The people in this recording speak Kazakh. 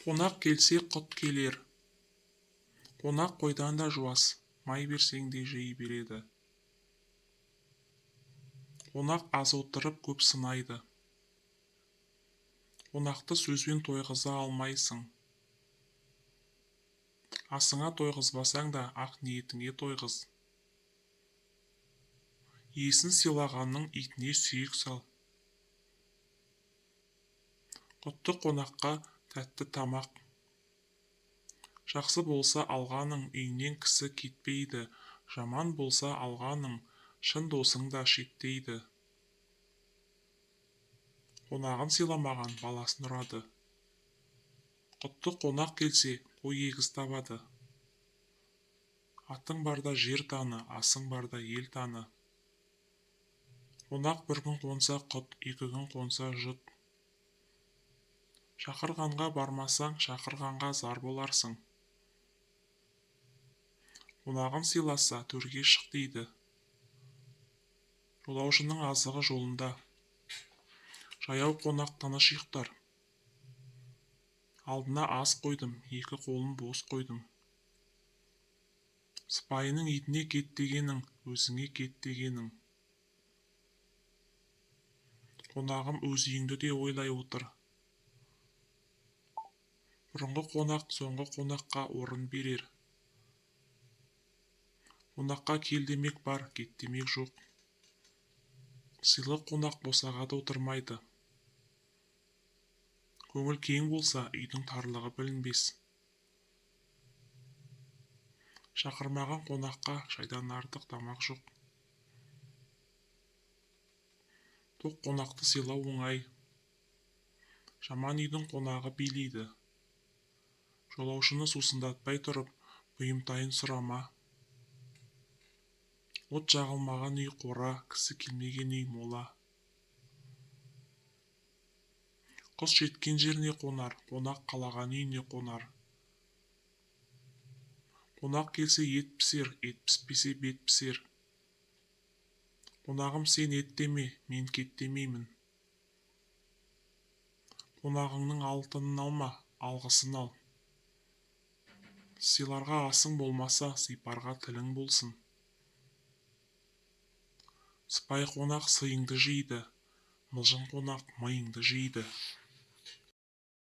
Қонақ келсе құт келер. Қонақ қойдан да жуас, май берсең де жей береді. Қонақ аз отырып көп сынайды. Қонақты сөзбен тойғыза алмайсың. Асыңа тойғызбасаң да ақ ниетіңе тойғыз. Иесін сыйлағанның итіне сүйек сал. Құтты қонаққа тәтті тамақ. Жақсы болса алғаның үйінен кісі кетпейді, жаман болса алғаның шын досың да шеттейді. Қонағын сыйламаған баласын ұрады. Құтты қонақ келсе қой егіз табады. Атың барда жер таны, асың барда ел таны. Қонақ бір күн қонса құт, екі күн қонса жұт. Шақырғанға бармасаң, шақырғанға зар боларсың. Қонағын сыйласа төрге шық дейді. Жолаушының азығы жолында. Жаяу қонақ тыныш ұйықтар. Алдына ас қойдым, екі қолын бос қойдым. Сыпайының итіне кет дегенің, өзіңе кет дегенің. Қонағым өз үйіңді де ойлай отыр. Бұрынғы қонақ соңғы қонаққа орын берер. Қонаққа кел демек бар, кет демек жоқ. Сыйлы қонақ босағада отырмайды. Көңіл кең болса, үйдің тарлығы білінбес. Шақырмаған қонаққа шайдан артық тамақ жоқ. Тоқ қонақты сыйлау оңай. Жаман үйдің қонағы билейді. Жолаушыны сусындатпай тұрып, бұйымтайын сұрама. От жағылмаған үй қора, кісі келмеген үй мола. Құс жеткен жеріне қонар, қонақ қалаған үйіне қонар. Қонақ келсе ет пісер, ет піспесе бет пісер. Қонағым сен ет деме, мен кет демеймін. Қонағыңның алтынын алма, алғысын ал. Сыйларға асың болмаса, сыйпарға тілің болсын. Сыпайы қонақ сыйыңды жейді, мылжың қонақ миыңды жейді.